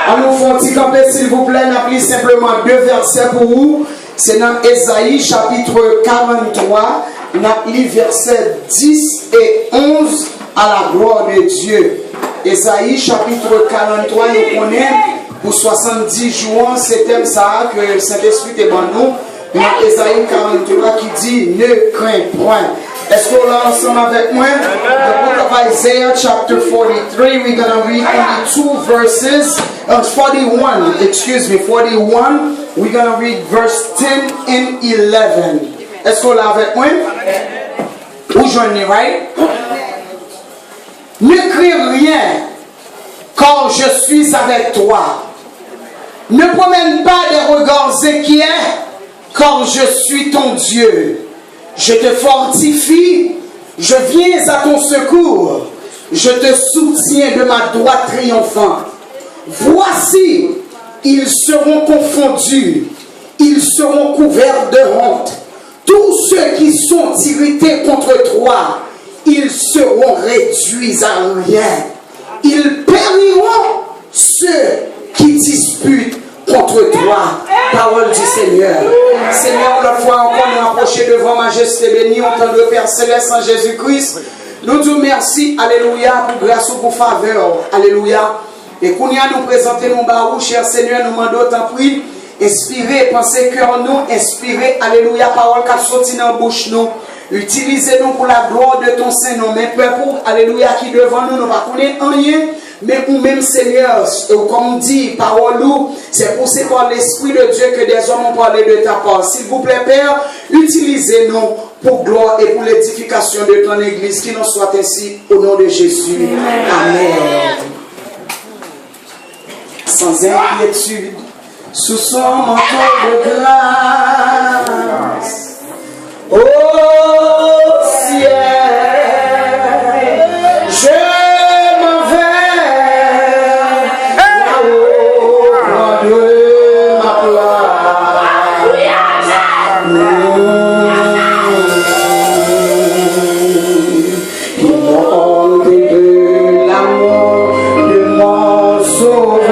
On nous fait un petit campé, s'il vous plaît. N'applique simplement 2 versets pour vous. C'est dans Ésaïe, chapitre 43. N'applique versets 10 et 11 à la gloire de Dieu. Ésaïe, chapitre 43, nous connaissons pour 70 jours. C'est thème ça que le Saint-Esprit est bon nous. Dans Ésaïe 43 qui dit ne crains point. Est-ce qu'on l'a ensemble avec moi? The book of Isaiah chapter 43, we're going to read only 2 verses. 41, excuse me, 41. We're going to read verse 10 and 11. Est-ce qu'on l'a avec moi? Vous joignez, right? Ne crains rien, car je suis avec toi. Ne promène pas des regards inquiets, car je suis ton Dieu. Je te fortifie, je viens à ton secours, je te soutiens de ma droite triomphante. Voici, ils seront confondus, ils seront couverts de honte. Tous ceux qui sont irrités contre toi, ils seront réduits à rien. Ils périront, ceux qui disputent contre toi. Parole du Seigneur. Seigneur, l'autre fois encore nous approcher devant majesté bénie, on parle de Père Céleste en Jésus-Christ. Nous disons merci, alléluia, pour grâce ou pour faveur, alléluia. Et qu'on y a nous présenter nos barous, cher Seigneur, nous demandons tant pris, inspirez, pensez cœur nous, inspirez, alléluia, parole qui a sorti dans la bouche nous. Utilisez-nous pour la gloire de ton Saint-Nom. Mais peuple, alléluia, qui devant nous, nous ne connaissons rien. Mais pour même Seigneur, comme on dit, parole nous, c'est poussé par l'Esprit de Dieu que des hommes ont parlé de ta part. S'il vous plaît, Père, utilisez-nous pour gloire et pour l'édification de ton Église, qui nous soit ainsi au nom de Jésus. Amen. Sans inquiétude, sous son manteau de grâce. Au ciel, je m'en vais là-haut prendre ma place. Il monte de l'amour de mon sauveur.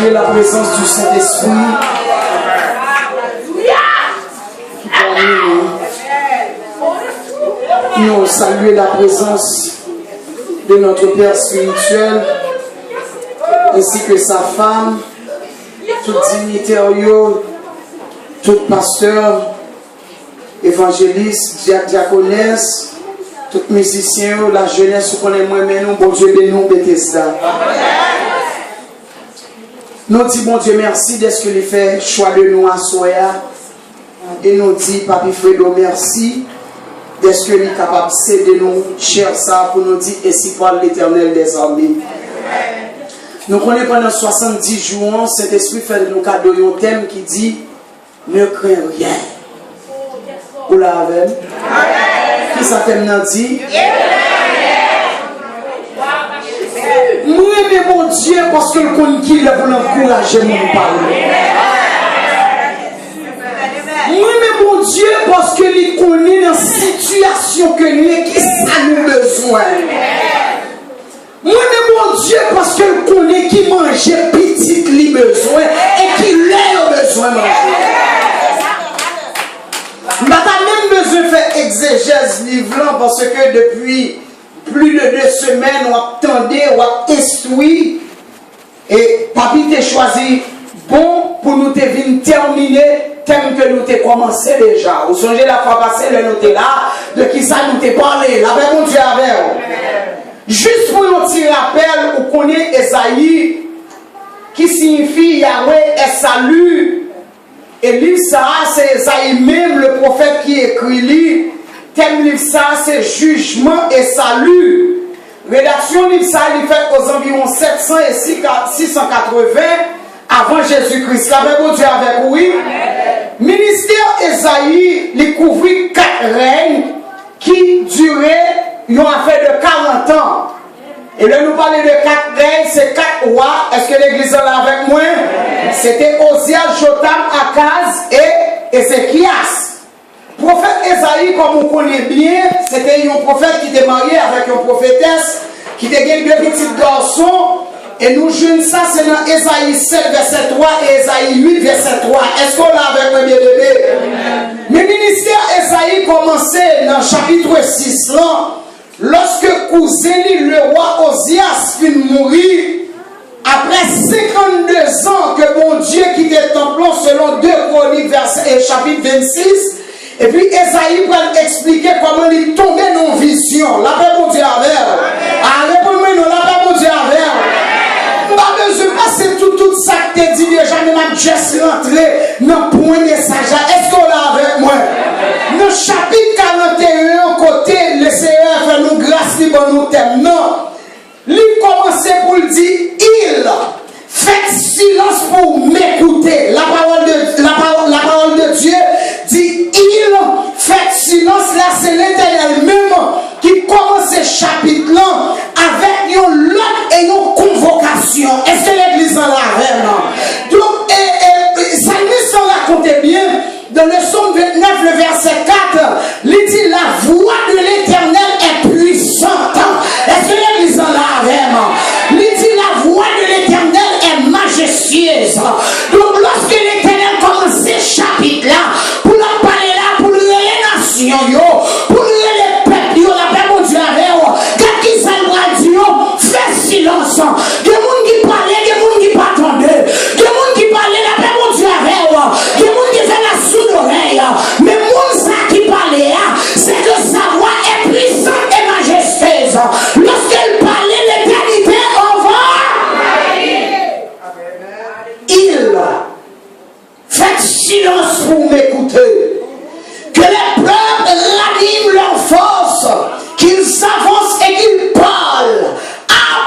saluer la présence du Saint-Esprit. Nous saluer la présence de notre Père spirituel ainsi que sa femme, tout dignitaire, tout pasteur, évangéliste, diaconesse, tout musicien, la jeunesse, vous connaissez moi-même, nous, bon Dieu, de nous, Bethesda. Nous disons, bon Dieu, merci de ce que il fait choix de nous à Soya. Et nous disons, Papi Fredo, merci de ce que il est capable de céder nous, cher ça, pour nous dire, ainsi parle l'Éternel des armées. Nous connaissons pendant 70 jours, cet esprit fait de nous cadeau un thème qui dit, ne crains rien. Vous l'avez? Qui ça thème n'a dit? Moi, mais mon Dieu, parce que le con qui l'a voulu encourager mon parler. Moi, mais mon Dieu, parce que il connaît la situation que nous qui ça nous besoin. Moi, mais mon Dieu, parce que il connaît qui mangeait petit li besoin et qui l'a besoin de manger. Je n'ai même besoin de faire exégèse livre parce que depuis plus de 2 semaines, on attendait, on instruit. Et Papi t'a choisi bon pour nous terminer thème que nous avons commencé déjà. Vous songez la fois passée, le nous là, de qui ça nous a parlé. La paix mon Dieu avec vous. Juste pour un petit rappel, vous connaissez Esaïe, qui signifie Yahweh est salut. Et livre ça, c'est Esaïe même, le prophète qui écrit lui. Thème livre ça, c'est jugement et salut. Rédaction livre ça, il fait aux environs 700 et 680 avant Jésus-Christ. La paix mon Dieu avec vous. Ministère Esaïe, il couvrit 4 règnes qui duraient une affaire de 40 ans. Et là, nous parlons de 4 règnes, c'est 4 rois. Est-ce que l'église est là avec moi? C'était Ozias, Jotam, Akaz et Ézéchias. Prophète Esaïe, comme on connaît bien, c'était un prophète qui était marié avec une prophétesse qui était 2 petits garçons. Et nous jouons ça, c'est dans Esaïe 7, verset 3 et Esaïe 8, verset 3. Est-ce qu'on l'a avec moi, bien bébé? Mais le ministère Esaïe commençait dans le chapitre 6 là. Lorsque Kouzéli, le roi Ozias, fit mourir, après 52 ans que mon Dieu quittait le temple, selon 2 Chroniques, chapitre 26, et puis Esaïe va expliquer comment il tombait dans vision. La paix mon Dieu avec. Répondez-moi, non, la paix mon Dieu avec. Pas besoin de passer tout ça que tu dit déjà, mais je suis rentré dans le point message. Est-ce qu'on l'a avec moi? Dans le chapitre 41, côté, le Seigneur fait nous grâce, il va nous thème. Non. Il commençait pour le dire, il fait silence pour m'écouter. La parole de Dieu dit, il fait silence. Là, c'est l'Éternel même qui commence ce chapitre-là avec une langue et une convocation. Est-ce que l'église en a vraiment? Donc, Salmiste en racontait bien, dans le psaume 29, le verset 4, il dit la voix de l'Éternel est puissante. Est-ce que l'église en a vraiment? Il dit la voix de l'Éternel est majestueuse. Donc, lorsque l'Éternel commence ce chapitre-là, pour leur parler là, pour les nations, pour les peuples, la paix mon Dieu avec eux, quand ils s'en fait silence. Des gens qui parlaient, des gens qui n'attendaient, des gens qui parlaient, la paix mon Dieu avec eux, des gens qui faisaient la sourde oreille. Mais les gens qui parlaient, c'est que sa voix est puissante et majestueuse. Lorsqu'elle parlait, l'éternité en va. Il fait silence pour m'écouter. Que les peuples raniment leur force, qu'ils avancent et qu'ils parlent.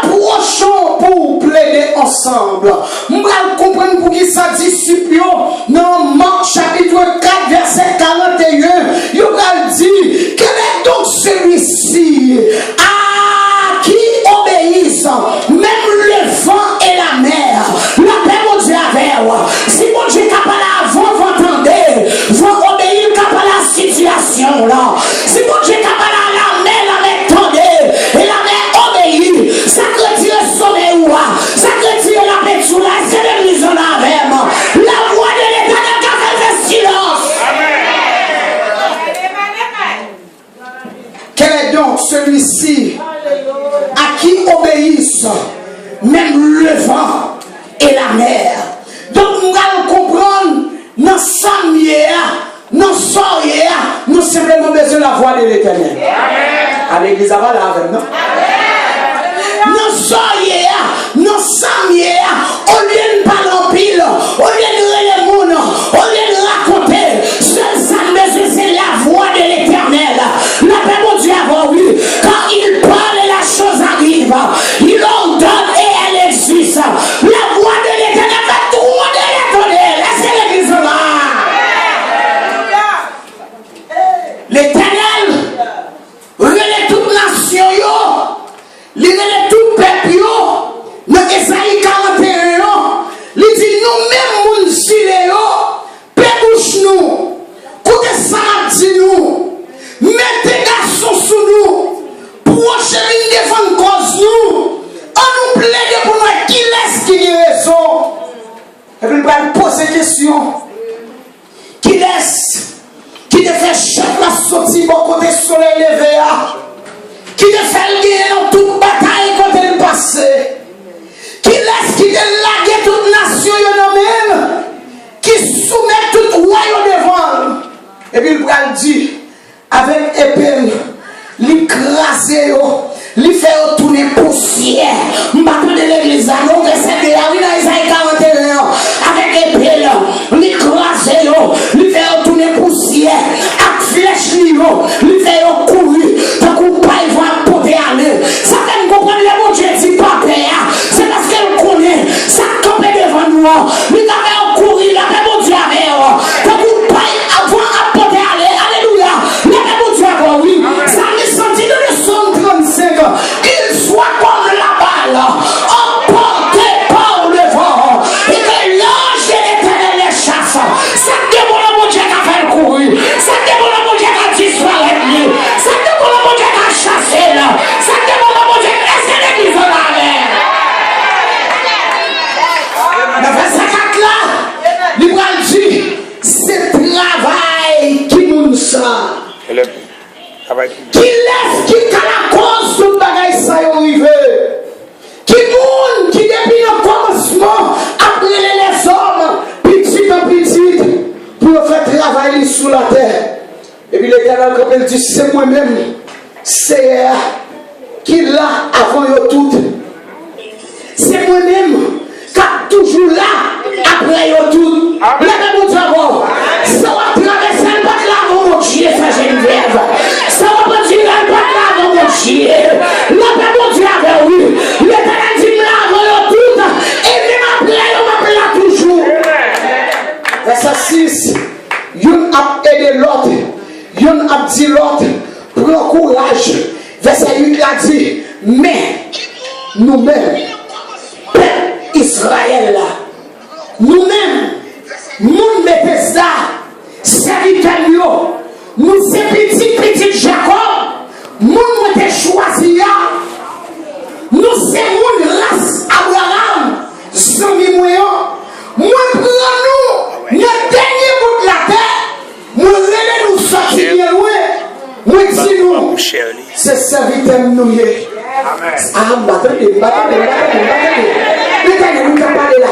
Approchons pour plaider ensemble. Nous allons comprendre pour qui ça dit Supplion dans Marc chapitre 4 verset 41. Il va dire quel est donc celui-ci à qui obéissent même le vent et la mer. La paix mon Dieu avec moi. Si mon Dieu est capable avant vous entendez, vous obéir capable à la situation là. Si mon Dieu est capable à la mer tendez et la mer obéit. Ça que Dieu sommet ou ça que Dieu la paix sous la. C'est même le vent et la mer. Donc nous allons comprendre dans Samuel, dans Soyer, nous simplement besoin de la voix de l'Éternel. À l'église, à la avec nous. Dans Soyer, dans Samuel, au lieu de parler en pile, au lieu de les monde, au lieu de raconter, seul ça besoin c'est la voix de l'Éternel. La paix mon Dieu avant lui, quand il parle et la chose arrive, il ordonne et elle existe. La voix de l'Éternel va tout le monde l'étonner. Laissez l'église là. L'Éternel relève toute nation, il relève tout peuple. Dans Esaïe 41, il dit nous-mêmes, nous sommes pédouche nous, coupez ça, dit nous, mettez garçons sous nous, prochez une défense cause nous, on nous plaide pour nous, qui laisse qui a raison. Et puis il va poser question, qui laisse, qui te fait chef la sortie bon côté soleil levé, qui te fait gagner dans toute bataille côté le passé. Qui laisse qui délague toute nation même, qui soumet tout royaume devant. Et puis il va dire, avec épée, l'écraser, lui faire tourner poussière. Je ne vais pas de l'église, non, que c'est de la rue dans Isaïe 41, avec épée, l'écraser, lui faire tourner poussière, avec flèche, lui faire courir, tant qu'on pas il va porter à l'air. Ça fait comprendre le bon Dieu dit pas père. C'est parce qu'elle connaît, ça campé devant nous. Lui avait courir, il avait mon Dieu avec eux. Tant qu'on pas avoir à porter à l'air. Alléluia. Il avait mon Dieu avec oui. Ça me sentit dans le Somme 35. Il soit comme la balle, emporté par le vent. Et que l'ange de l'Éternel les chasse. Ça demande mon Dieu qu'à faire courir. Ça demande mon Dieu qu'à disparaître. Ça demande mon Dieu qu'à chasser. Ça demande mon Dieu qu'à rester l'église là. Le verset 4 là, il va dire, c'est travail qui nous sent. Qui laisse, qui a la cause de bagaille ça y arrive. Qui monde, qui depuis le commencement, après les hommes, petit à petit, pour faire travailler sous la terre. Et puis l'Éternel, comme il dit, c'est moi-même, c'est qui l'a avant eux toutes. C'est moi-même qui a toujours là après eux toutes. La même travail. Ça va traverser le bac là avant mon Dieu, ça Geneviève. Ça va pas dire le bac là avant mon Dieu. La même Dieu avec lui. L'Éternel dit là avant eux toutes. Et même après eux m'appelle toujours. Verset 6. Y'en a aidé l'autre. Y'en a dit l'autre. Prends courage. Verset 8 a dit, mais nous-mêmes, peuple Israël là, nous-mêmes, nous mettons ça, serviteurs, nous c'est petit Jacob, nous mettons choisi là, nous c'est mon race Abraham, Zami Moyen, moi prends nous, le dernier bout de la terre, nous allons nous sortir bien loin. Moi, dis-nous, c'est serviteur nous. Ah, attendez. L'Éternel nous a parlé là.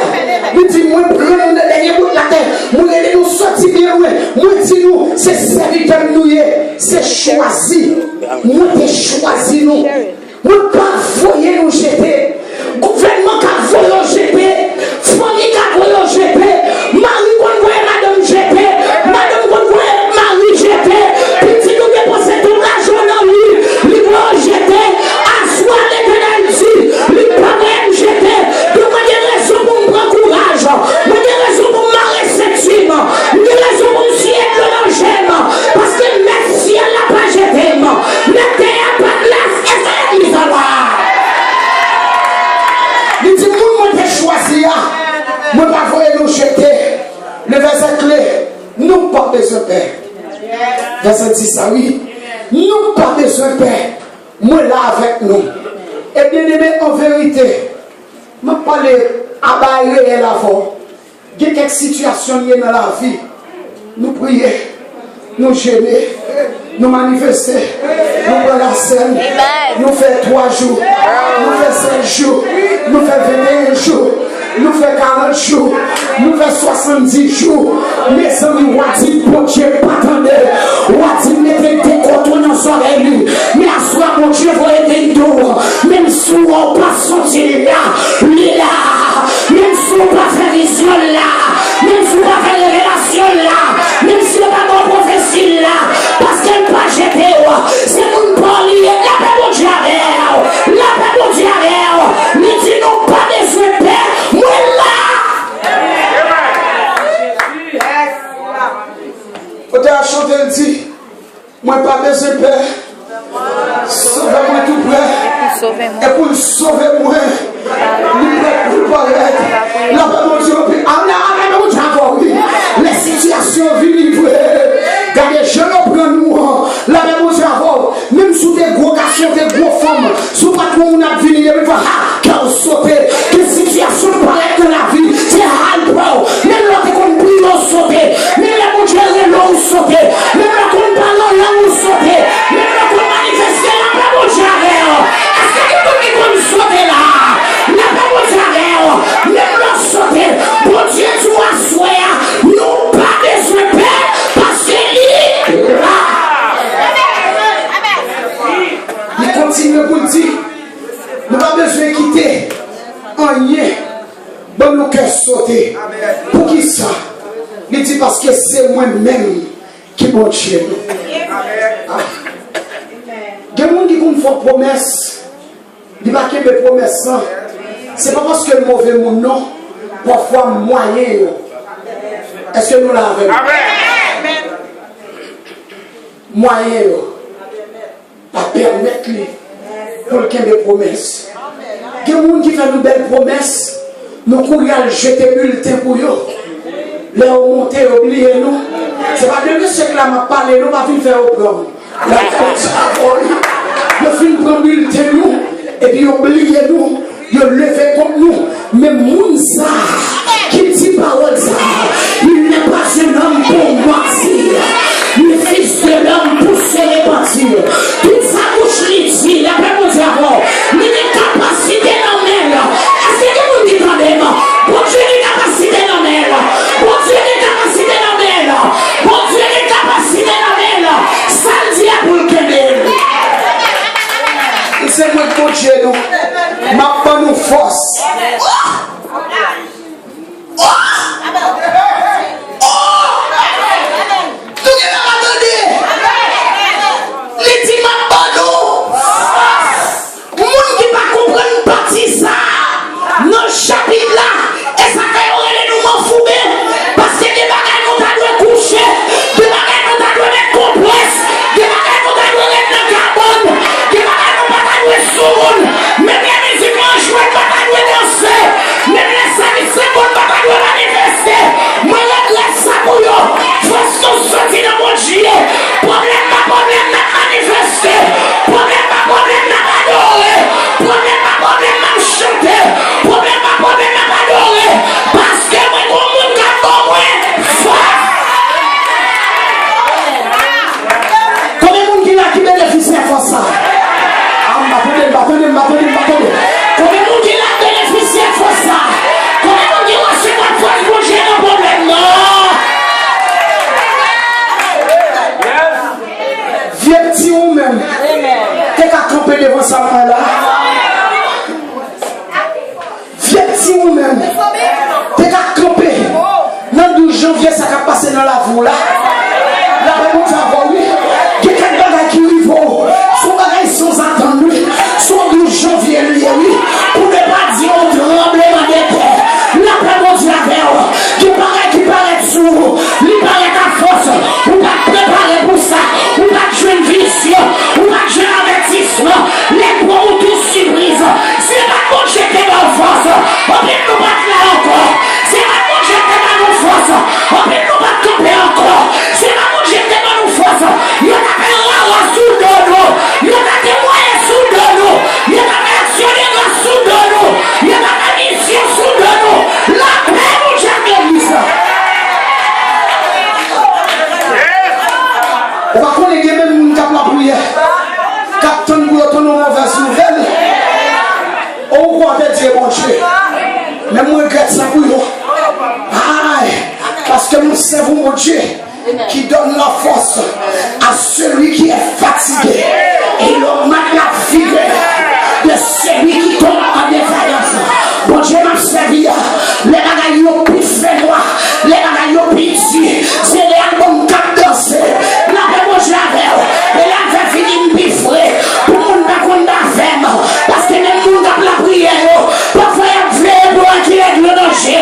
Nous dis, moi, prenons le dernier bout de la terre. Nous allons nous sortir bien loin. Moi, dis-nous, c'est serviteur nous. C'est choisi. Moi, t'es choisi nous. Moi, pas voyer nous jeter. Gouvernement qui voyé nous jeter. Famille qui voyé nous jeter. Mari qui voyé madame jeter. Madame qui voyé mari jeter. Petit nous dépenser tout l'argent dans lui. Lui va jeter. Assoir l'Éternel dit. Lui pas même jeter. Donc, moi, des raisons pour me prendre courage. Moi, des raisons pour me réception. Des raisons pour me sier de l'angème. Parce que même si elle n'a pas jeté, mettez à pas de place. Et c'est l'église là. Il dit, moi, je choisi. Moi, pas voyer nous jeter. Le verset clé. Nous pas besoin de paix. Verset 10, ça oui. Nous pas besoin de paix. Moi là avec nous. Et bien aimé, en vérité, je ne parle pas à réel avant. Il y a quelques situations dans la vie. Nous prions, nous gêner, nous manifester, nous prendre la scène, nous faire 3 jours, nous faire 5 jours, nous faisons 21 jours, nous faisons 40 jours, nous faisons 70 jours. Mes amis, on dit pour Dieu, pas attendre. On dit mettez des cotons dans son oreille. Mais à soi, mon Dieu, vous êtes dehors. Même si on ne pas sortir là, même si on ne pas faire vision là, même si on ne pas faire révélation là, même si on ne pas faire prophétie là, parce qu'elle n'a pas jeté, c'est mon parler, la paix mon Dieu avec elle, la paix mon Dieu avec elle, ne dis non pas besoin de paix, moi là. Quand tu as chanté, elle dit, moi pas besoin de paix, sauvez-moi tout près, et pour le sauver moi, nous pour paraître, la paix mon Dieu, les situations vivent, regardez, je le prends nous, la paix mon Dieu, même sous des gros garçons, des gros femmes, sous pas tout le monde a venu, il va quand sauter, des situations paraissent dans la vie, c'est hard bro, même là qu'on prie l'eau sauter, même là qu'on gère l'eau sauter, même là qu'on parle l'eau sauter, même là qu'on manifeste la paix mon Dieu, est-ce que tout le monde sauter là, la paix mon Dieu, même là sauter, bon Dieu tu vas soyer, nous pas besoin de paix, parce que il est là. Il continue pour dire, nous n'avons pas besoin de quitter un lien dans nos cœurs sautés. Pour qui ça? Il dit parce que c'est moi-même qui m'en Dieu. Il y a des gens qui font une promesse, ils ne marquent pas promesses. Ce n'est pas parce que le mauvais monde, non, parfois moyen. Est-ce que nous l'avons? Moyen. Pas permettre pour qu'il y ait des promesses. Il y a des gens qui font une belle promesse, nous courons à jeter bulletin pour eux. Les remonter, oubliez nous. Ce n'est pas de ce que là m'a parlé, nous pas faire au programme. La nous finissons prendre bulletin nous, et puis oubliez nous, ils levez contre nous. Mais Mounsa, qui dit parole ça, il n'est pas un homme pour mentir. Le fils de l'homme pour se répartir. Toute sa bouche l'ici, la paix mon Dieu, il est capacité dans elle. Est-ce que vous dites quand même? Bon Dieu est capacité dans elle. Bon Dieu est capacité dans elle. Bon Dieu est capacité dans elle. Ça le dit à pour le Québec. C'est moi pour Dieu, nous. Ma bonne nous force. Chapitre là, et ça fait nous m'en fouber, parce que des bagages qu'on doit coucher, des bagages qu'on doit mettre complexe, des bagages qu'on doit mettre dans carbone, des bagages qu'on doit sourd, même les musulmans jouent, pas danser, même les services qu'on doit manifester. Moi, je laisse ça pour eux, faut sortir dans mon gilet, problème pas manifester, problème pas adorer, problème pas chanter, problème parce que moi, tout le monde a pour moi. Combien de monde qui bénéficie de ça? Combien de monde qui a bénéficié de ça? Combien de monde qui a reçu une fois pour gérer un problème? Vieux petit ou même, t'es qu'à camper devant ça là. Vieux petit ou même. T'es qu'à camper. Le 12 janvier, ça va passer dans la voie là. La réponse à voir, oui. Il y a quelques bagages qui arrivent. Son bagage sans attendre. Son 12 janvier, lui, oui. Pour ne pas dire au tremblement de terre. La réponse à voir. Il y a bagages qui paraissent sourds. Il paraît à force. On va préparer pour ça. On va jouer une vision. On va jouer un avertissement. Les points ou tout surprise. C'est pas qu'on jette dans la force. On peut nous battre là encore. C'est pas qu'on jette dans la force. On peut nous battre encore. pour eux. Parce que nous servons mon Dieu qui donne la force à celui qui est fatigué. Et le mat la vigueur de celui qui tombe en défaillance. Bon Dieu m'a servi. Les bagailles plus fait noir. Les bagailles plus durs. C'est les albums qui dansent. La paix mon Dieu avec. Et la paix finit plus frais. Pour le monde qui a fait. Parce que les gens qui ont la prière. Parfois il y a des gens qui règlent le danger.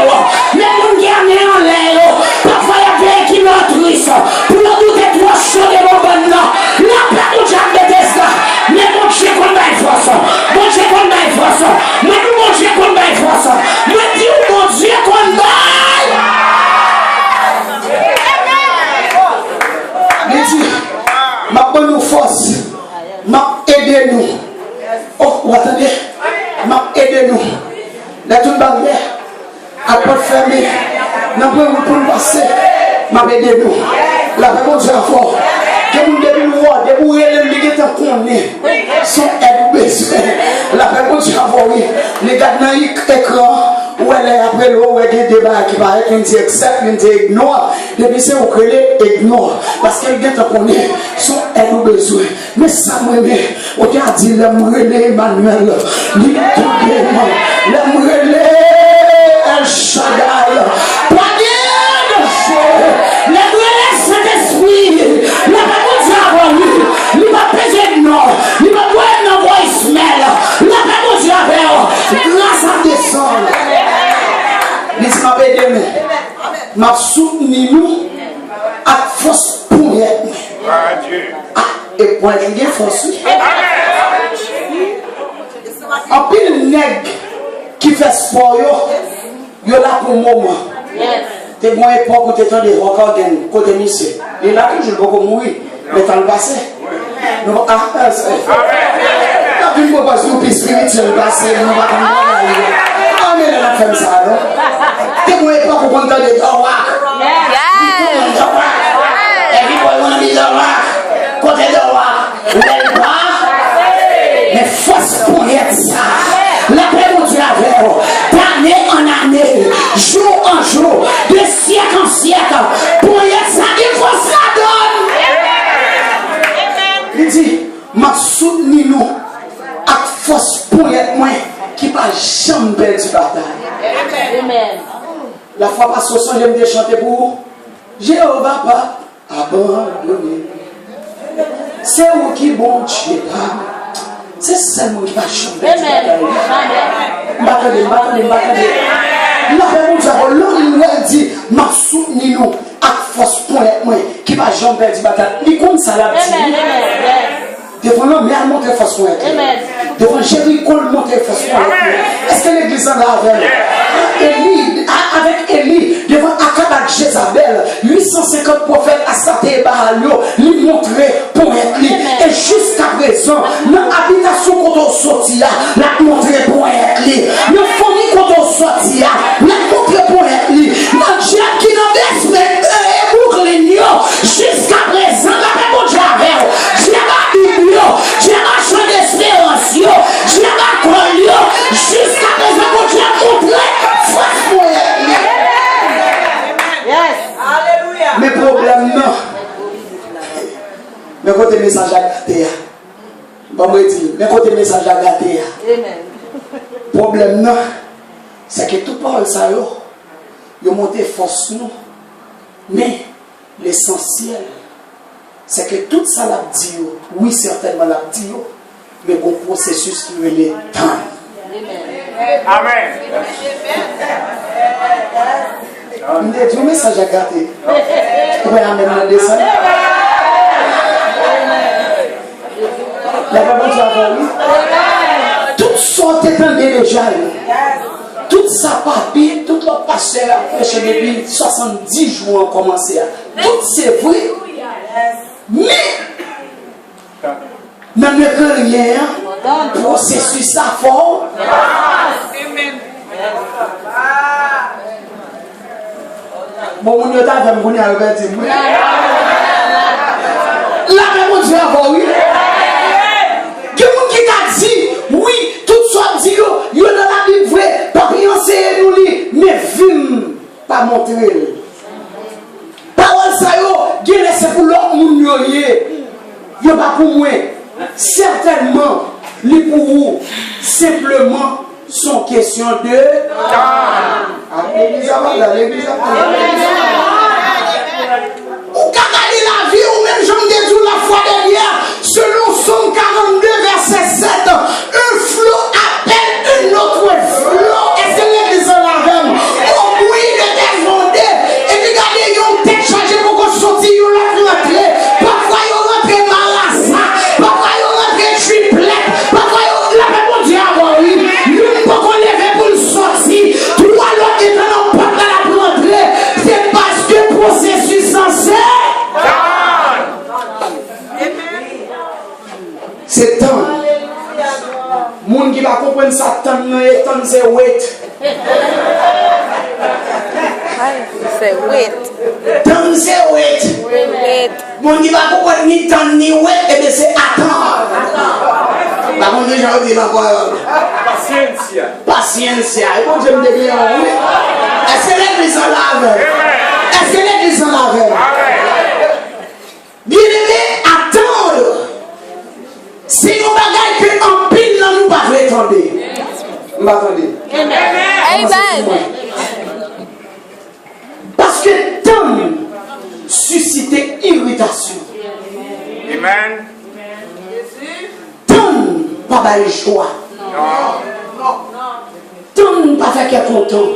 Les gens qui ont mis en l'air. Parfois il y a des gens qui l'autorisent. Pour le doute être trop chaud de mon bon nom. La paix mon Dieu déteste. Mais mon Dieu qu'on a force. Mon Dieu qu'on a force. Mais mon Dieu qu'on a force. Mais dis mon Dieu qu'on a. Il dit, ma bonne force, m'a aidé nous. Oh, vous attendez, m'a aidé nous. La toute barrière, à porte fermée, n'a pas pour nous passer, m'a aidé nous. La réponse est fort. Que vous devez nous voir, de vous aider les gens qui sont besoin. La réponse est fort, oui. Les gars dans l'écran, où elle est après l'eau, où elle est débat qui paraît qu'une dit accepte, une dit ignore. Depuis c'est au créer ignore. Parce que les gens qui sont besoin. Mais ça me met, on a dit l'homme relais Emmanuel, l'homme relais El Shaddai. M'a soutenu nous à force pour être. Et pour être force. En pile nègre qui fait sport, yo là pour le moment. T'es bon époque où t'es en des records côté monsieur. Il a toujours beaucoup mourir, mais t'as le passé. Non, t'as vu une proposition plus spirituelle passé, non va comme mais elle a fait ça, non? T'es bon époque où on entend des dors. Everybody wanna be the rock. Côté de rock. Mais force pour être ça. La paix mon Dieu avec d'année en année, jour en jour, de siècle en siècle, pour être ça, il faut se la donne. Il dit, m'a soutenu nous à force pour être moins qui va jamais perdre du bataille. Amen. La fois passée, j'aime de chanter pour vous. Jéhovah pas abandonné. C'est où qui bon Dieu pas. C'est seulement qui va chanter. Amen. M'attendez. La réponse l'homme dit, m'a soutenu nous à force pour être moins qui va jamais perdre du bataille. Il compte ça là. Devant l'homme, mais à montrer force pour être. Devant Jéricho, montrer force pour être. Est-ce que l'église en a avec Élie, devant Akab et Jézabel, 850 prophètes assatés et Bahalio, lui montrer pour être lui. Et jusqu'à présent, dans l'habitation quand on sortit, la montrer pour être lui. Dans la famille quand on sortit, la montrer pour être lui. Dans le diable qui n'a pas et pour l'ignon, jusqu'à présent, la paix mon diable, Dieu a Bible, Dieu a choix d'espérance, Dieu a collé, jusqu'à présent, mon Dieu a montré force pour être. Mais problème non. Mais côté message à gâter. Bon moi dit, mais côté message à gâter. Problème non, c'est que tout parole ça yo monté force nous. Mais l'essentiel c'est que tout ça l'a dit, oui certainement l'a dit, mais bon processus qui est le temps. Amen. Il dit un message à gâter. Oui, amen, on descend. La réponse à vous. Toutes sortes d'étendées déjà. Tout ça papier, tout le pasteur a prêché depuis 70 jours a commencé. Tout c'est vrai. Mais, même le rien, processus ça fort. Bon, on est à faire un peu de la réponse est à oui. Quelqu'un qui t'a dit, oui, tout soit dit, il y a dans la Bible, pas rien c'est nous, mais vu pas montrer. Parole ça yo, c'est pour l'autre monde yo pas pour moi. Certainement, les pour vous, simplement, sont question de l'église avant l'église ou regarder la vie ou même j'en ai dit la fois dernière, selon Somme 42 verset 7, un flot appelle un autre flot. Est-ce que l'église en la veille au bruit de tes ondes et regardez yon tête chargée pour qu'on sorte yon la rentrée. Parfois yon rentre malasa, parfois yon rentre triplette, parfois yon la même bon diable oui yon pas qu'on lève pour le sortir trois l'autre qui est dans porte à la rentrée. C'est parce que processus censé c'est temps. Moun qui va comprendre ça, temps c'est wait. C'est wait. Temps c'est wait. Moun qui va comprendre ni temps ni wait, et bien c'est attendre. Par contre, déjà, on dit encore. Patience. Patience. Et bon, je me dis bien, oui. Est-ce que l'église en lave? Est-ce que l'église en lave? Bien aimé, attendre. Si nous bagaille que en pile là nous pas attendre. M'attendez. Amen. Parce que tant susciter irritation. Amen. Tant pas bailler joie. Tant pas faire qu'être content.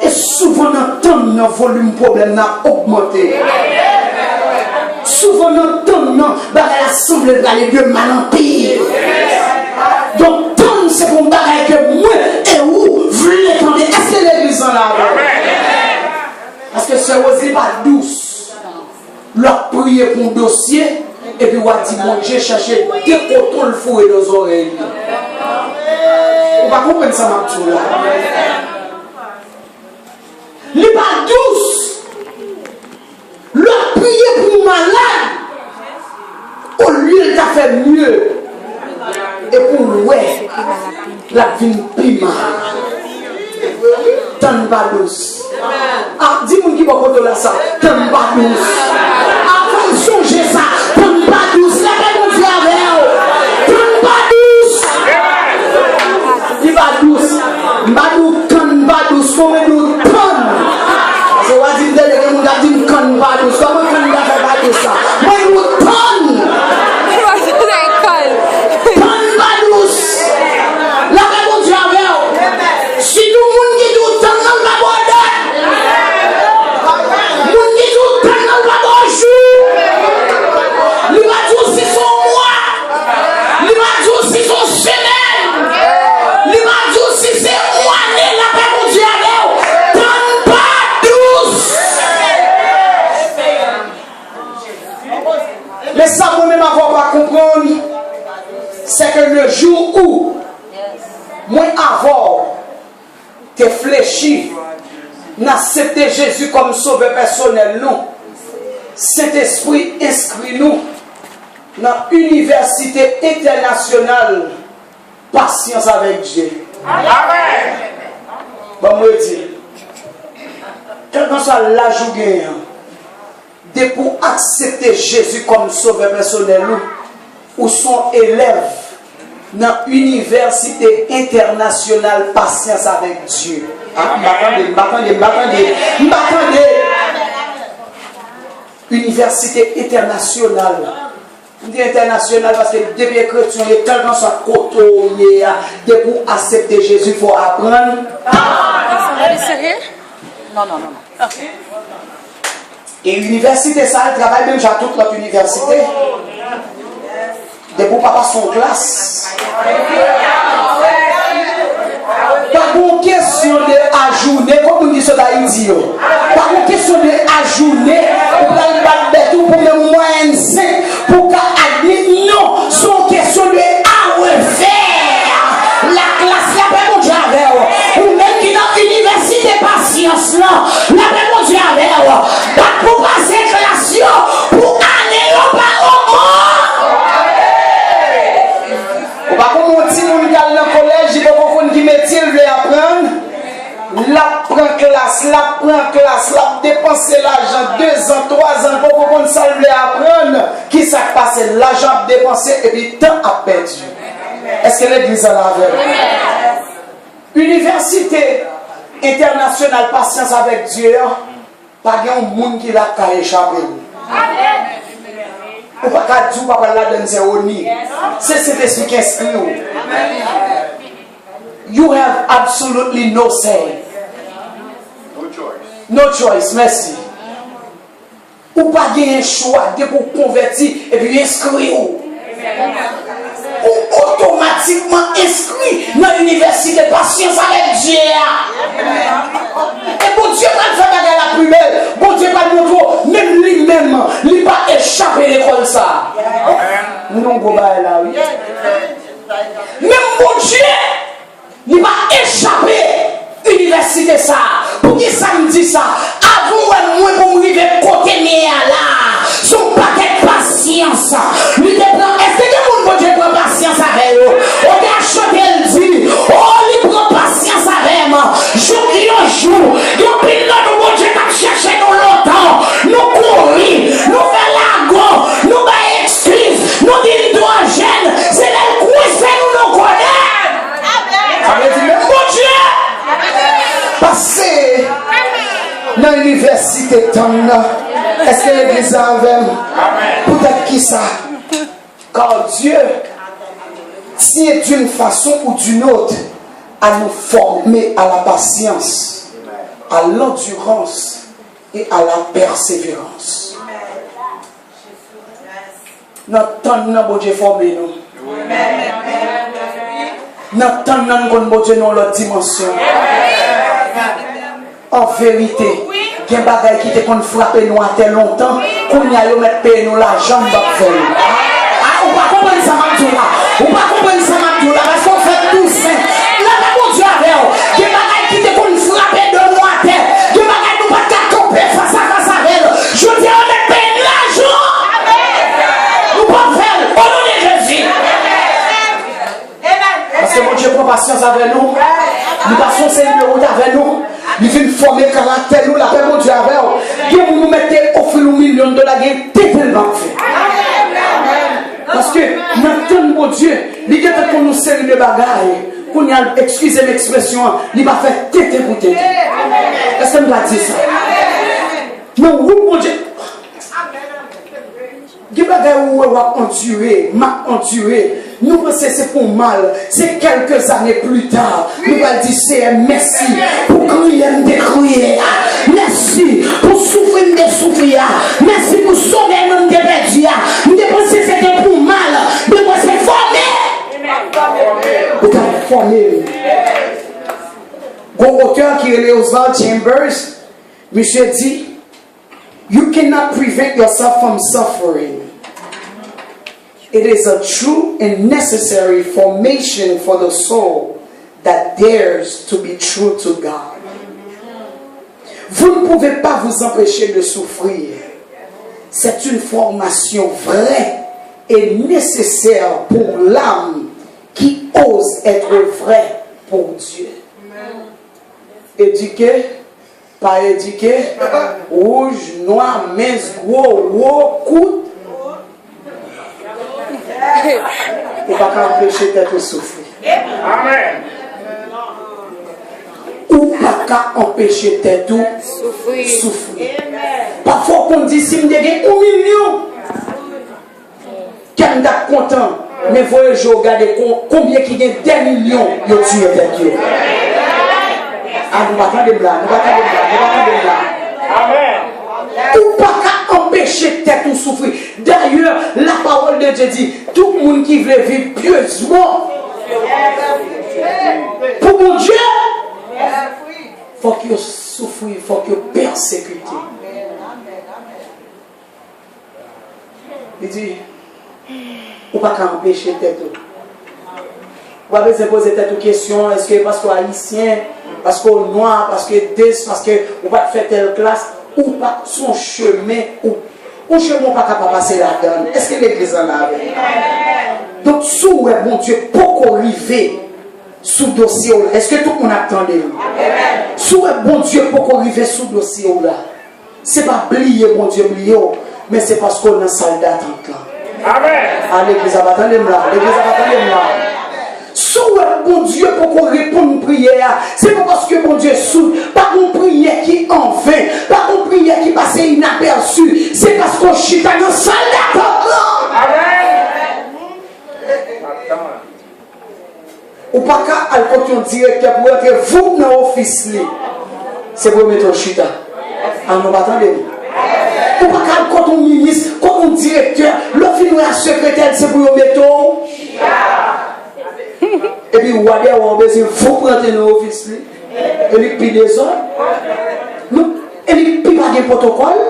Et souvent dans le volume problème n'a augmenté. Souvent dans l'assemblée d'aller de mal en pire. Donc tant c'est pour bagaille que moi et où voulez attendre. Est-ce que l'église en la parce que c'est aussi pas douce. Leur prier pour un dossier et puis on dit bon Dieu chercher des cotons le fou et les oreilles. On va comprendre ça maintenant là. Les pas douce. Leur prier pour malade. Au lieu de faire mieux. Et pour ouais, la vie plus mal. Tant pas douce. Ah, dis-moi qui va côté là ça. Tant pas douce. Avant de songer ça. Tant pas douce. La paix mon Dieu avec eux. Tant pas douce. Il va douce. Mbadou tant pas douce. Comment nous tant. C'est what il dit que nous avons dit tant pas douce. Comment nous avons fait pas douce ça. Moi nous tant. Si tout le monde qui tout le temps dans la boîte, le monde qui tout le temps dans la boîte, il va dire si son mois, il va dire si son semaine, il va dire si c'est moi né la paix mon Dieu avec tant pas douce. Mais ça moi-même avoir pas comprendre, c'est que le jour où moi avant que fléchi, n'accepter Jésus comme sauveur personnel, nous. Cet esprit inscrit nous dans l'université internationale patience avec Dieu. Amen. Bon, moi dire, quel que soit l'âge ou gain, de pour accepter Jésus comme sauveur personnel, nous, ou son élève dans l'université internationale patience avec Dieu. M'attendez. Université internationale. Je dis internationale parce que depuis les chrétiens, les tellement sont côtoyés de pour accepter Jésus, il faut apprendre. Sérieux? Non. Et l'université, ça, elle travaille même à toute notre université. De pour papa son classe. Pas une question de ajourner, comme on dit ça d'Haïti. Pas une question de ajourner pour aller battre des tout pour le moyen sain pour qu'admettre. Non, c'est une question de à refaire. La classe, la paix mon Dieu avec. Ou même qui dans l'université patience là, la paix mon Dieu avec. Pas pour passer classe pour aller au parlement. Par contre, mon petit monde dans le collège, il faut qu'on qui métier veut apprendre. classe, la prend classe, la dépenser l'argent 2 ans, 3 ans pour qu'on s'en apprendre. Qui s'est passé? L'argent dépensé et puis temps a perdu. Est-ce que l'église en a vu? Université internationale patience avec Dieu, pas de monde qui l'a échappé. Ou pas qu'à Dieu, pas la donner au nid. C'est cet esprit qui est You have absolutely no say. No choice. No choice, merci. Ou pas un choix de pour convertir et puis inscrire. Ou automatiquement inscrit dans l'université patience avec Dieu. Et bon Dieu va faire la plus belle. Bon Dieu va nous montrer, même lui-même, il va échapper l'école ça. Non, go là, oui. Même bon Dieu, il va échapper l'université ça. Pour qui ça me dit ça? Avant moi pour me arriver côté là, son paquet de patience. Lui est-ce que mon Dieu prend patience avec eux? On a chanté le dit, oh, il prend patience avec moi. Jour qui en jour, il y a plein de mon Dieu qui cherché nous longtemps. Nous courir, nous faire l'argot, nous faire excuse, nous dire l'hydrogène. C'est le cousin nous connaît. Ça veut dire, mon Dieu, passez dans l'université Tonna. Est-ce que l'église a avec moi? Peut-être qui ça? Car Dieu tient d'une façon ou d'une autre à nous former à la patience, à l'endurance et à la persévérance. Notre temps n'a pas Dieu formé nous. Notre temps n'a pas Dieu dans l'autre dimension. En vérité, il y a des bagages qui te frappé nous à tel longtemps qu'on y a eu mettre payer nous l'argent de faire. Ah, on va comprendre ça maintenant. On va comprendre ça maintenant parce qu'on fait tout ça. Là, mon Dieu avec vous. Il y a des bagages qui te frappé de nous à terre. Il y a des bagages qui nous pas camper face à avec eux. Je dis on met payer l'argent. Nous pas faire au nom de Jésus. Parce que mon Dieu prend patience avec nous. Nous passons ces numéros avec nous. Il vient former le caractère, nous, la paix, mon Dieu, avec vous. Dieu nous mettez au fil $1 million, t'es tellement fait. Parce que, maintenant, mon Dieu, il y a pour nous servir de bagaille, qu'on y a, excusez l'expression, il va faire tété pour tété. Est-ce que nous va dire ça? Non, oui, mon Dieu. Il y a des bagailles où on va endurer, m'a enduré. Nous pensons que c'est pour mal. C'est quelques années plus tard. Nous allons dire c'est merci pour crier de crier. Merci pour souffrir de souffrir. Merci pour sauver nous de perdus. Nous pensons que c'était pour mal. Nous pensons que c'est formé. Vous avez formé. Bon auteur qui est Oswald Chambers, monsieur dit, you cannot prevent yourself from suffering. It is a true and necessary formation for the soul that dares to be true to God. Vous ne pouvez pas vous empêcher de souffrir. C'est une formation vraie et nécessaire pour l'âme qui ose être vraie pour Dieu. Éduqué, pas éduqué, rouge, noir, mince, gros, coûte. Ou pas empêcher d'être souffrir. Amen. Ou pas empêcher d'être souffrir. Parfois, on dit si je gagne 1 million, quand on est content, mais voyez, je regarde combien qui gagne 10 millions, ils tuent avec Dieu. Ah, nous ne pas de blague, nous ne pas de blague. Amen. Ou pas empêcher d'être ou souffrir. D'ailleurs, la parole de Dieu dit, tout le monde qui veut vivre pieusement pour mon Dieu, il faut qu'il souffre, il faut qu'il persécute. Il dit, ou pas empêcher d'être. Vous avez posé cette question, est-ce que parce qu'on est haïtien, parce qu'on est noir, parce qu'on est des, parce qu'on va faire telle classe, ou pas son chemin, ou chemin pas capable de passer là-dedans. Est-ce que l'église en a? Donc, sous bon Dieu, pourquoi arriver sous dossier? Est-ce que tout le monde attendait? Sous un bon Dieu pour qu'on arrive sous le dossier là. C'est pas oublier bon Dieu oublier, mais c'est parce qu'on a un salle d'attente là. Amen. À l'église à Bataille là. L'église à Bataille là. Sous un bon Dieu pour qu'on réponde une prière. C'est pas parce que bon Dieu sous. Pas une prière qui en vain. Pas une prière qui passe inaperçue. C'est parce qu'on chute dans une salle d'attente là. Amen. Ou pas qu'à aller côté un directeur pour entrer vous dans l'office. C'est pour mettre un chita. Ah non, attendez. Ou pas qu'à aller côté un ministre, côté un directeur, l'office de la secrétaire, c'est pour mettre un chita. Et puis, vous allez avoir besoin de vous prendre dans l'office. Et puis, puis des autres. Et puis, puis pas de protocole.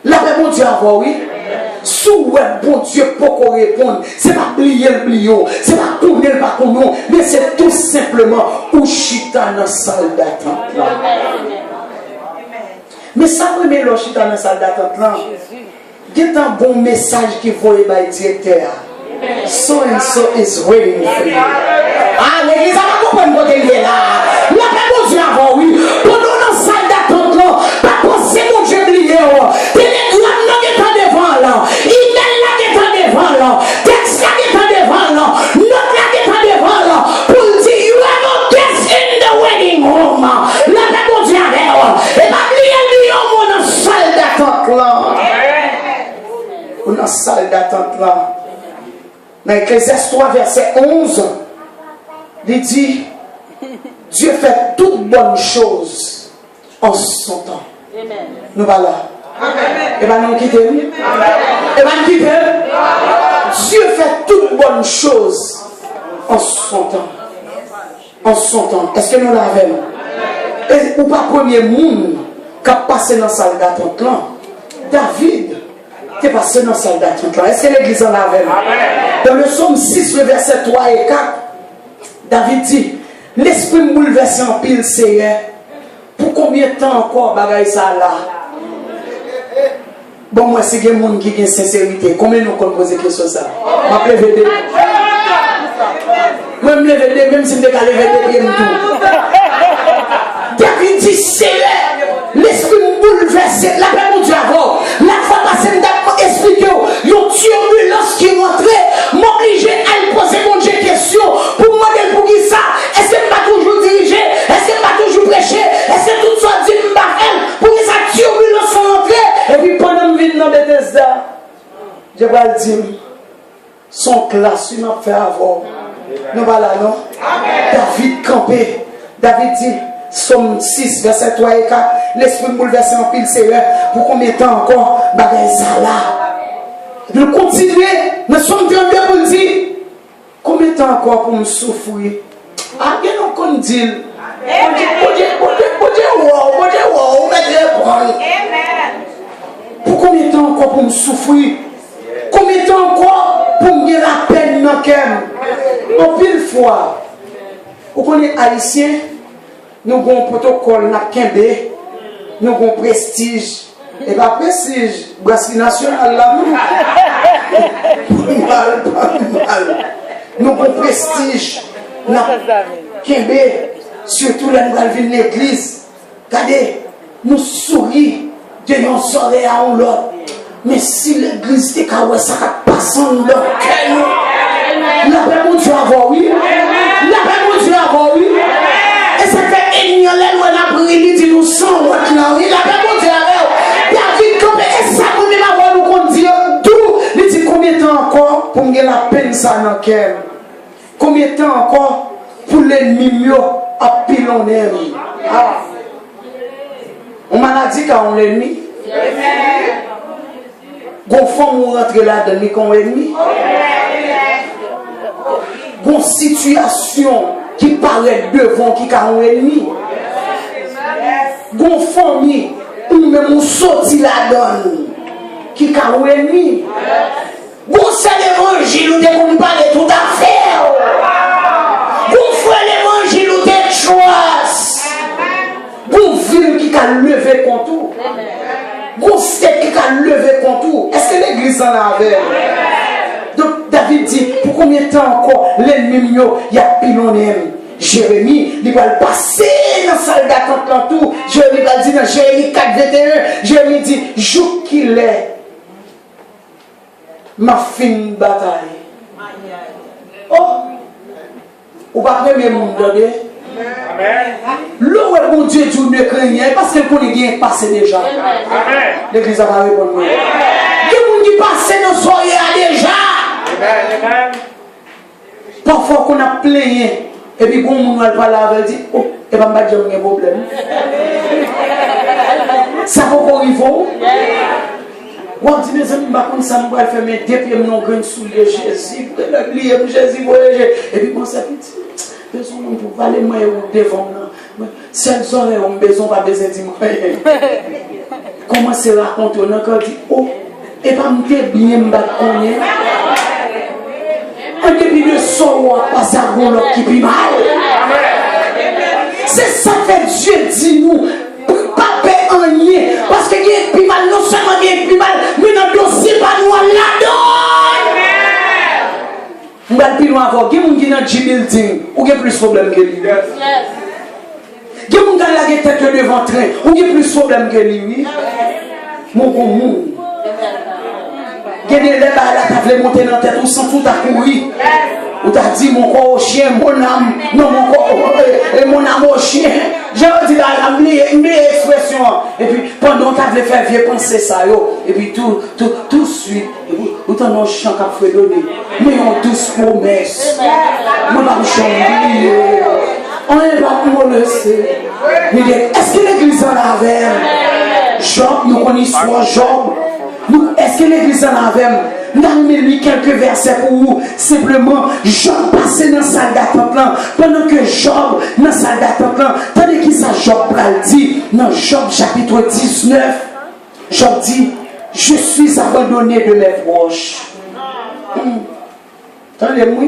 La paix, mon Dieu, avoir, oui. Sous un bon Dieu pour qu'on réponde, c'est pas plier le plion, c'est pas tourner le bacon, mais c'est tout simplement où chita dans la salle d'attente là. Mais ça me met le chita dans la salle d'attente là. Il y a un bon message qui voit le directeur. So and so is waiting for you. Ah, l'église a pas compris côté il est là. La paix mon Dieu avant oui. Pour nous dans la salle d'attente là, pas penser mon Dieu plier. Télégramme n'a pas devant là. Email n'a pas devant là. Texte n'a pas devant là. Note n'a pas devant là. Pour dire you have a guest in the wedding home. La paix mon Dieu avec. Et pas plier on dans la salle d'attente là. On dans la salle d'attente là. Dans Ecclésiaste 3, verset 11, il dit Dieu fait toutes bonnes choses en son temps. Amen. Nous voilà. Et bien nous quittons. Et bien nous quittons. Dieu fait toutes bonnes choses en son temps. En son temps. Est-ce que nous l'avons? Ou pas premier monde qui a passé dans la salle d'attente là? David. Tu es passé dans la salle d'attente. Est-ce que l'église en avait? Dans le psaume 6, le verset 3 et 4, David dit l'esprit me bouleverse en pile, Seigneur. Pour combien de temps encore bagaille ça là? Bon, moi, c'est des gens qui ont sincérité. Combien nous pouvons poser question ça? Je vais lever. Moi, je vais lever, même si je vais lever de tout. David dit Seigneur, l'esprit me bouleverse. La paix mon Dieu avant. La fois passée, je vais expliquer. Il y a une turbulence qui est rentrée. M'obliger à poser mon Dieu question. Pour demander pour qui ça? Est-ce que je ne vais pas toujours diriger? Est-ce que je ne vais pas toujours prêcher? Est-ce que tout soit dit pour que ça turbulence soit rentrée? Et puis pendant que je viens dans Bethesda, je vais le dire. Son classe, il m'a fait avoir. Nous voilà, non? David campé. David dit. Somme 6, verset 3 et 4. L'esprit me bouleverse en pile, Seigneur. Pour combien de temps encore? Bagaille ça là. Nous continuer. Nous sommes 32 pour le dire. Combien de temps encore pour me souffrir? Ah, bien, on dit. Pour combien de temps encore pour me souffrir? Combien de temps encore pour me dire la peine dans le cœur? En pile fois. Vous connaissez haïtien? Nous avons un protocole, nous avons un prestige. Et pas prestige, brasserie nationale là, pas mal. Nous avons un prestige. Surtout là, nous allons venir l'église. Regardez, nous sourions de nos oreilles à l'autre. Mais si l'église était kawé, ça va passer dans leur cœur. La paix mon Dieu avoir, oui. La paix mon Dieu avoir, oui. Et ça fait une année où on a pris, il dit nous sommes votre là. Il a fait mon Dieu avec. David, comme et ça, on est là, nous qu'on dit tout. Il dit combien de temps encore pour me la peine ça dans le cœur? Combien de temps encore pour l'ennemi mieux à pilonner? On m'a dit quand on l'ennemi. Gon femme ou rentre là-dedans, qu'on ennemi. Gon situation qui paraît devant qui a un ennemi. Gon famille ou même on sorti là-dedans qui a un ennemi. Gon c'est l'évangile où on parle tout à faire. Gon frère l'évangile où t'es choix. Gon ville qui a levé contre. Gon step qui a levé contre. Est-ce que l'église en a avec? Donc David dit, pour combien de temps encore l'ennemi il y a pilonné? Jérémie, il va passer dans la salle d'attente dans tout. Jérémie va dire dans Jérémie 4, 21, Jérémie dit, jour qu'il est, ma fine bataille. Oh, ou pas premier monde, l'eau est mon Dieu, Dieu ne craignait parce que qu'on est bien passé déjà. L'église a pas répondu. Il y a des gens qui passent dans soirée déjà. Parfois qu'on a plaigné. Et puis quand on va parler avec dit, oh, et bien je vais un problème. Ça va pas arriver. On dit mes amis, ça me va faire mes deux pieds non grain sous les Jésus. Jésus voyager. Et puis quand ça petit. Besoin pour aller moi devant là. Celles oreilles ont besoin pas besoin de moi. Comment c'est raconter on encore dit oh et pas me bien me battre connaître. En début de son pas ça l'autre qui plus mal. C'est ça que Dieu dit nous pas paix en rien parce que il est plus mal non seulement il est plus mal mais dans dossier pas nous là-dedans. Je vais plus loin avant. Il y a des gens qui ont building ou qui ont plus de problèmes que lui. Il y a des gens qui ont tête devant train ou qui ont plus de problèmes que lui. Mon bon. Il y a des gens qui ont monté dans la tête ou sans tout à courir. Ou t'as dit mon corps au chien, mon âme, non mon corps, mon âme au chien. J'ai dit une expression. Et puis pendant que tu as fait vieux penser ça, et puis tout de suite, ou t'en as un chant qui a fait donner. Mais on douce promesse. Moi, je vais on n'est pas pour le laisser. Est-ce que l'église en avait? Job, nous connaissons Job. Est-ce que l'église en avait? Dans lui quelques versets pour vous. Simplement, Job passait dans la salle d'attente là. Pendant que Job dans la salle d'attente là. Tandis qu'il ça Job dit dans Job chapitre 19. Job dit, je suis abandonné de mes proches. Attendez-moi.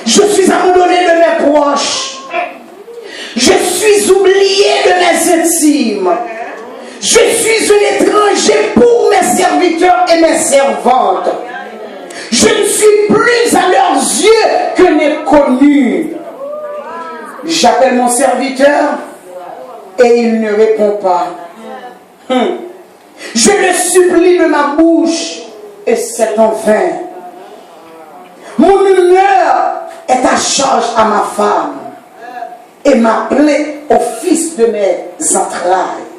Je suis abandonné de mes proches. Je suis oublié de mes intimes. Je suis un étranger pour mes serviteurs et mes servantes. Je ne suis plus à leurs yeux que n'est connu. J'appelle mon serviteur et il ne répond pas. Je le supplie de ma bouche et c'est en vain. Mon humeur est à charge à ma femme et ma plaie au fils de mes entrailles.